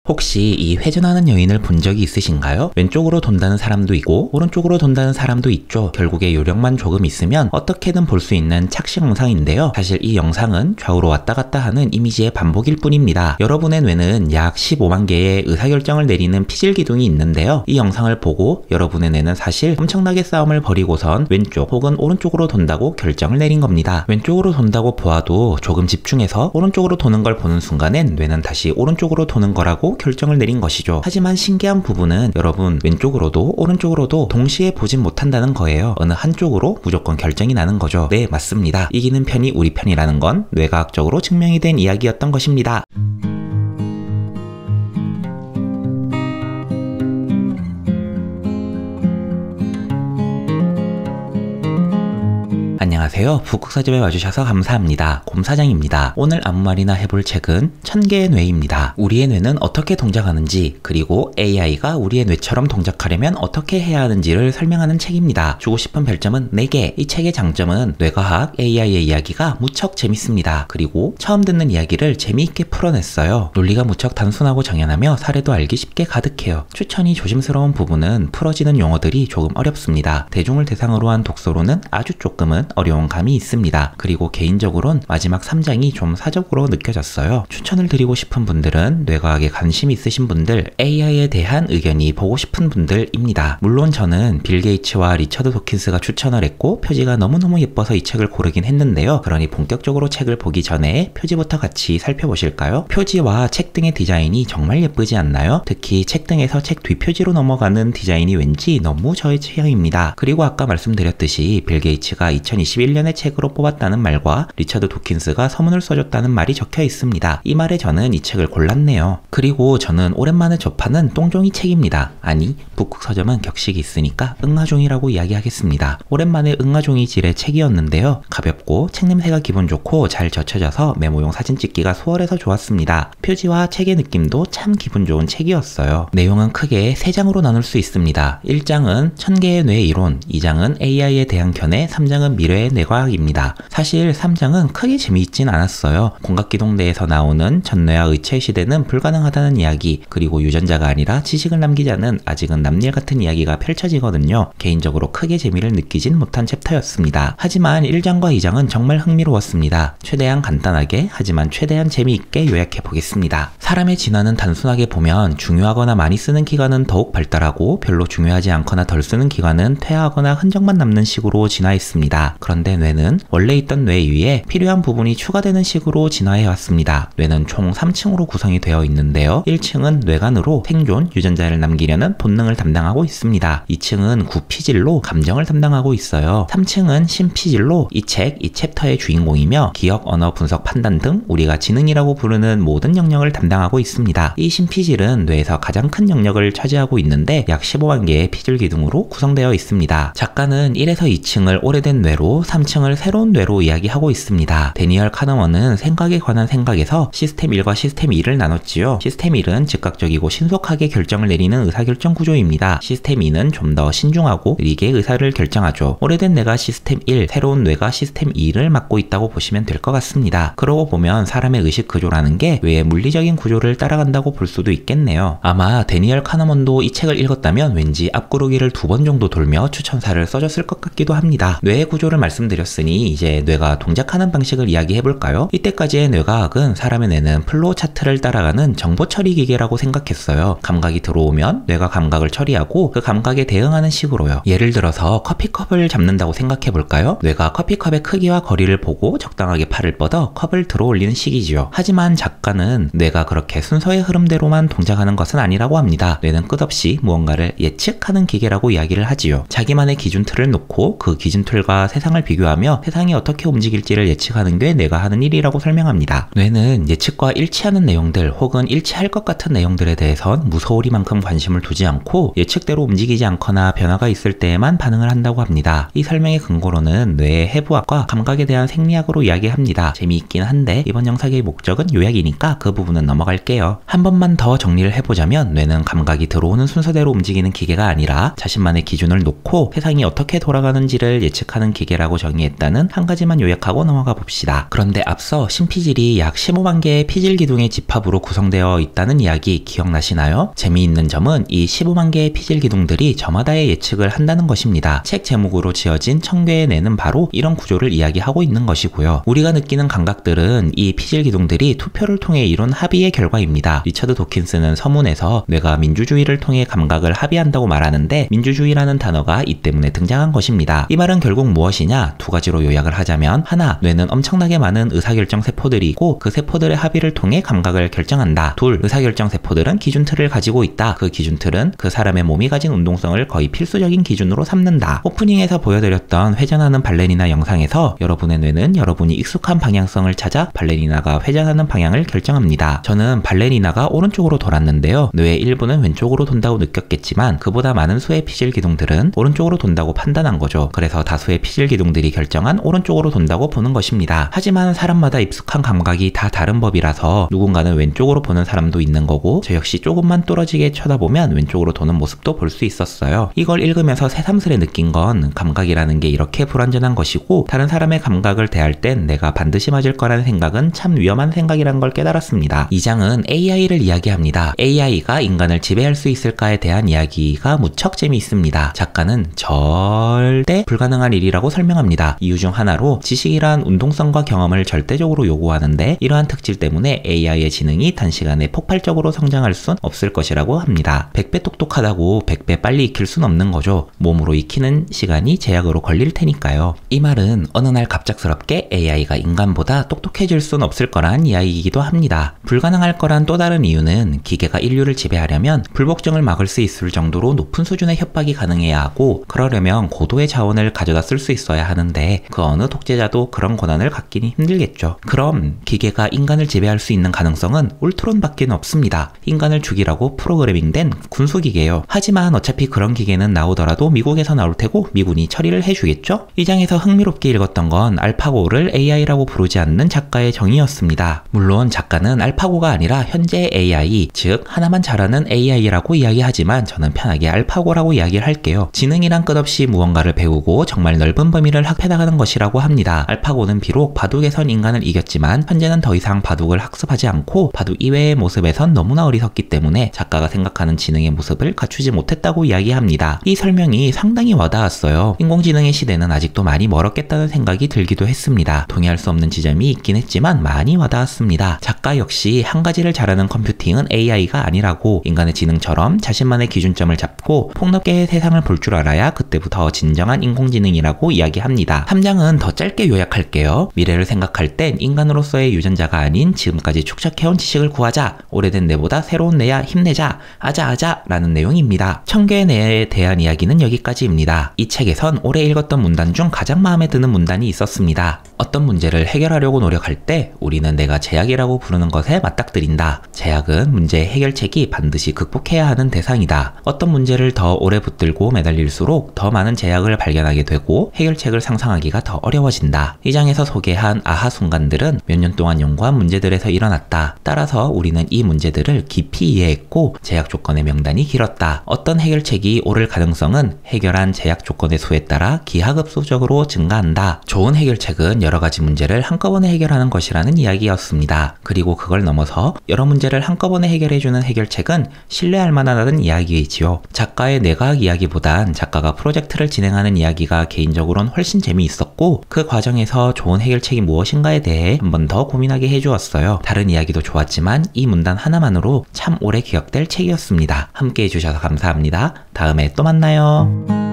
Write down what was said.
혹시 이 회전하는 여인을 본 적이 있으신가요? 왼쪽으로 돈다는 사람도 있고 오른쪽으로 돈다는 사람도 있죠. 결국에 요령만 조금 있으면 어떻게든 볼 수 있는 착시 영상인데요. 사실 이 영상은 좌우로 왔다 갔다 하는 이미지의 반복일 뿐입니다. 여러분의 뇌는 약 15만 개의 의사결정을 내리는 피질 기둥이 있는데요. 이 영상을 보고 여러분의 뇌는 사실 엄청나게 싸움을 벌이고선 왼쪽 혹은 오른쪽으로 돈다고 결정을 내린 겁니다. 왼쪽으로 돈다고 보아도 조금 집중해서 오른쪽으로 도는 걸 보는 순간엔 뇌는 다시 오른쪽으로 도는 거라고 결정을 내린 것이죠. 하지만 신기한 부분은 여러분 왼쪽으로도 오른쪽으로도 동시에 보진 못한다는 거예요. 어느 한쪽으로 무조건 결정이 나는 거죠. 네, 맞습니다. 이기는 편이 우리 편이라는 건 뇌과학적으로 증명이 된 이야기였던 것입니다. 안녕하세요. 북극사집에 와주셔서 감사합니다. 곰사장입니다. 오늘 아무 말이나 해볼 책은 1000개의 뇌입니다. 우리의 뇌는 어떻게 동작하는지, 그리고 AI가 우리의 뇌처럼 동작하려면 어떻게 해야 하는지를 설명하는 책입니다. 주고 싶은 별점은 4개. 이 책의 장점은 뇌과학, AI의 이야기가 무척 재밌습니다. 그리고 처음 듣는 이야기를 재미있게 풀어냈어요. 논리가 무척 단순하고 정연하며 사례도 알기 쉽게 가득해요. 추천이 조심스러운 부분은 풀어지는 용어들이 조금 어렵습니다. 대중을 대상으로 한 독서로는 아주 조금은 어려운 감이 있습니다. 그리고 개인적으로는 마지막 3장이 좀 사적으로 느껴졌어요. 추천을 드리고 싶은 분들은 뇌과학에 관심 있으신 분들, AI에 대한 의견이 보고 싶은 분들입니다. 물론 저는 빌 게이츠와 리처드 도킨스가 추천을 했고 표지가 너무너무 예뻐서 이 책을 고르긴 했는데요. 그러니 본격적으로 책을 보기 전에 표지부터 같이 살펴보실까요? 표지와 책 등의 디자인이 정말 예쁘지 않나요? 특히 책 등에서 책 뒷표지로 넘어가는 디자인이 왠지 너무 저의 취향입니다. 그리고 아까 말씀드렸듯이 빌 게이츠가 2021년에 책으로 뽑았다는 말과 리처드 도킨스가 서문을 써줬다는 말이 적혀 있습니다. 이 말에 저는 이 책을 골랐네요. 그리고 저는 오랜만에 접하는 똥종이 책입니다. 아니, 북극서점은 격식이 있으니까 응아종이라고 이야기하겠습니다. 오랜만에 응아종이 질의 책이었는데요. 가볍고 책 냄새가 기분 좋고 잘 젖혀져서 메모용 사진 찍기가 수월해서 좋았습니다. 표지와 책의 느낌도 참 기분 좋은 책이었어요. 내용은 크게 3장으로 나눌 수 있습니다. 1장은 1000개의 뇌 이론, 2장은 AI에 대한 견해, 3장은 미래의 뇌과학입니다. 사실 3장은 크게 재미있진 않았어요. 공각기동대에서 나오는 전뇌와 의체 시대는 불가능하다는 이야기, 그리고 유전자가 아니라 지식을 남기자는 아직은 남일 같은 이야기가 펼쳐지거든요. 개인적으로 크게 재미를 느끼진 못한 챕터였습니다. 하지만 1장과 2장은 정말 흥미로웠습니다. 최대한 간단하게 하지만 최대한 재미있게 요약해 보겠습니다. 사람의 진화는 단순하게 보면 중요하거나 많이 쓰는 기관은 더욱 발달하고 별로 중요하지 않거나 덜 쓰는 기관은 퇴화하거나 흔적만 남는 식으로 진화했습니다. 그런데 뇌는 원래 있던 뇌 위에 필요한 부분이 추가되는 식으로 진화해왔습니다. 뇌는 총 3층으로 구성이 되어 있는데요. 1층은 뇌관으로 생존, 유전자를 남기려는 본능을 담당하고 있습니다. 2층은 구피질로 감정을 담당하고 있어요. 3층은 심피질로 이 챕터의 주인공이며 기억, 언어, 분석, 판단 등 우리가 지능이라고 부르는 모든 영역을 담당하고 있습니다. 이 심피질은 뇌에서 가장 큰 영역을 차지하고 있는데 약 15만 개의 피질 기둥으로 구성되어 있습니다. 작가는 1에서 2층을 오래된 뇌로, 3층을 새로운 뇌로 이야기하고 있습니다. 데니얼 카너먼은 생각에 관한 생각에서 시스템 1과 시스템 2를 나눴지요. 시스템 1은 즉각적이고 신속하게 결정을 내리는 의사결정 구조입니다. 시스템 2는 좀 더 신중하고 느리게 의사를 결정하죠. 오래된 뇌가 시스템 1, 새로운 뇌가 시스템 2를 맡고 있다고 보시면 될 것 같습니다. 그러고 보면 사람의 의식 구조라는 게 뇌의 물리적인 구조를 따라간다고 볼 수도 있겠네요. 아마 데니얼 카너먼도 이 책을 읽었다면 왠지 앞구르기를 2번 정도 돌며 추천사를 써줬을 것 같기도 합니다. 뇌의 구조를 말씀드렸으니 이제 뇌가 동작하는 방식을 이야기해볼까요? 이때까지의 뇌과학은 사람의 뇌는 플로우 차트를 따라가는 정보 처리 기계라고 생각했어요. 감각이 들어오면 뇌가 감각을 처리하고 그 감각에 대응하는 식으로요. 예를 들어서 커피컵을 잡는다고 생각해볼까요? 뇌가 커피컵의 크기와 거리를 보고 적당하게 팔을 뻗어 컵을 들어 올리는 식이지요. 하지만 작가는 뇌가 그렇게 순서의 흐름대로만 동작하는 것은 아니라고 합니다. 뇌는 끝없이 무언가를 예측하는 기계라고 이야기를 하지요. 자기만의 기준 틀을 놓고 그 기준 틀과 세상을 비교하며 세상이 어떻게 움직일지를 예측하는 게 뇌가 하는 일이라고 설명합니다. 뇌는 예측과 일치하는 내용들 혹은 일치할 것 같은 내용들에 대해선 무서우리만큼 관심을 두지 않고 예측대로 움직이지 않거나 변화가 있을 때에만 반응을 한다고 합니다. 이 설명의 근거로는 뇌의 해부학과 감각에 대한 생리학으로 이야기합니다. 재미있긴 한데 이번 영상의 목적은 요약이니까 그 부분은 넘어갈게요. 한 번만 더 정리를 해보자면 뇌는 감각이 들어오는 순서대로 움직이는 기계가 아니라 자신만의 기준을 놓고 세상이 어떻게 돌아가는지를 예측하는 기계라고 라고 정의했다는 한 가지만 요약하고 넘어가 봅시다. 그런데 앞서 신피질이 약 15만 개의 피질 기둥의 집합으로 구성되어 있다는 이야기 기억나시나요? 재미있는 점은 이 15만 개의 피질 기둥들이 저마다의 예측을 한다는 것입니다. 책 제목으로 지어진 청개의 뇌는 바로 이런 구조를 이야기하고 있는 것이고요. 우리가 느끼는 감각들은 이 피질 기둥들이 투표를 통해 이룬 합의의 결과입니다. 리처드 도킨스는 서문에서 뇌가 민주주의를 통해 감각을 합의한다고 말하는데 민주주의라는 단어가 이 때문에 등장한 것입니다. 이 말은 결국 무엇이냐? 두 가지로 요약을 하자면 하나, 뇌는 엄청나게 많은 의사결정 세포들이 있고 그 세포들의 합의를 통해 감각을 결정한다. 둘, 의사결정 세포들은 기준틀을 가지고 있다. 그 기준틀은 그 사람의 몸이 가진 운동성을 거의 필수적인 기준으로 삼는다. 오프닝에서 보여드렸던 회전하는 발레리나 영상에서 여러분의 뇌는 여러분이 익숙한 방향성을 찾아 발레리나가 회전하는 방향을 결정합니다. 저는 발레리나가 오른쪽으로 돌았는데요. 뇌의 일부는 왼쪽으로 돈다고 느꼈겠지만 그보다 많은 수의 피질 기둥들은 오른쪽으로 돈다고 판단한 거죠. 그래서 다수의 피질 기둥들이 결정한 오른쪽으로 돈다고 보는 것입니다. 하지만 사람마다 익숙한 감각이 다 다른 법이라서 누군가는 왼쪽으로 보는 사람도 있는 거고 저 역시 조금만 뚫어지게 쳐다보면 왼쪽으로 도는 모습도 볼 수 있었어요. 이걸 읽으면서 새삼스레 느낀 건 감각이라는 게 이렇게 불완전한 것이고 다른 사람의 감각을 대할 땐 내가 반드시 맞을 거라는 생각은 참 위험한 생각이란 걸 깨달았습니다. 이 장은 AI를 이야기합니다. AI가 인간을 지배할 수 있을까에 대한 이야기가 무척 재미있습니다. 작가는 절대 불가능한 일이라고 설명합니다. 이유 중 하나로 지식이란 운동성과 경험을 절대적으로 요구하는데 이러한 특질 때문에 AI의 지능이 단시간에 폭발적으로 성장할 순 없을 것이라고 합니다. 100배 똑똑하다고 100배 빨리 익힐 순 없는 거죠. 몸으로 익히는 시간이 제약으로 걸릴 테니까요. 이 말은 어느 날 갑작스럽게 AI가 인간보다 똑똑해질 순 없을 거란 이야기이기도 합니다. 불가능할 거란 또 다른 이유는 기계가 인류를 지배하려면 불복종을 막을 수 있을 정도로 높은 수준의 협박이 가능해야 하고 그러려면 고도의 자원을 가져다 쓸 수 있어야 하는데 그 어느 독재자도 그런 권한을 갖기는 힘들겠죠. 그럼 기계가 인간을 지배할 수 있는 가능성은 울트론밖에 없습니다. 인간을 죽이라고 프로그래밍된 군수기계예요. 하지만 어차피 그런 기계는 나오더라도 미국에서 나올 테고 미군이 처리를 해주겠죠? 이 장에서 흥미롭게 읽었던 건 알파고를 AI라고 부르지 않는 작가의 정의였습니다. 물론 작가는 알파고가 아니라 현재의 AI, 즉 하나만 잘하는 AI라고 이야기하지만 저는 편하게 알파고라고 이야기를 할게요. 지능이란 끝없이 무언가를 배우고 정말 넓은 범위를 학해나가는 것이라고 합니다. 알파고는 비록 바둑에선 인간을 이겼지만 현재는 더 이상 바둑을 학습하지 않고 바둑 이외의 모습에선 너무나 어리석기 때문에 작가가 생각하는 지능의 모습을 갖추지 못했다고 이야기합니다. 이 설명이 상당히 와닿았어요. 인공지능의 시대는 아직도 많이 멀었겠다는 생각이 들기도 했습니다. 동의할 수 없는 지점이 있긴 했지만 많이 와닿았습니다. 작가 역시 한 가지를 잘하는 컴퓨팅은 AI가 아니라고 인간의 지능처럼 자신만의 기준점을 잡고 폭넓게 세상을 볼 줄 알아야 그때부터 진정한 인공지능이라고 이야기합니다. 3장은 더 짧게 요약할게요. 미래를 생각할 땐 인간으로서의 유전자가 아닌 지금까지 축적해온 지식을 구하자. 오래된 뇌보다 새로운 뇌야 힘내자. 아자아자 라는 내용입니다. 청개의 뇌에 대한 이야기는 여기까지입니다. 이 책에선 올해 읽었던 문단 중 가장 마음에 드는 문단이 있었습니다. 어떤 문제를 해결하려고 노력할 때 우리는 내가 제약이라고 부르는 것에 맞닥뜨린다. 제약은 문제의 해결책이 반드시 극복해야 하는 대상이다. 어떤 문제를 더 오래 붙들고 매달릴수록 더 많은 제약을 발견하게 되고 해결책을 상상하기가 더 어려워진다. 이 장에서 소개한 아하 순간들은 몇 년 동안 연구한 문제들에서 일어났다. 따라서 우리는 이 문제들을 깊이 이해했고 제약 조건의 명단이 길었다. 어떤 해결책이 오를 가능성은 해결한 제약 조건의 수에 따라 기하급수적으로 증가한다. 좋은 해결책은 여러 가지 문제를 한꺼번에 해결하는 것이라는 이야기였습니다. 그리고 그걸 넘어서 여러 문제를 한꺼번에 해결해주는 해결책은 신뢰할 만하다는 이야기이지요. 작가의 내과학 이야기보단 작가가 프로젝트를 진행하는 이야기가 개인적으로는 훨씬 재미있었고 그 과정에서 좋은 해결책이 무엇인가에 대해 한 번 더 고민하게 해주었어요. 다른 이야기도 좋았지만 이 문단 하나만으로 참 오래 기억될 책이었습니다. 함께 해주셔서 감사합니다. 다음에 또 만나요.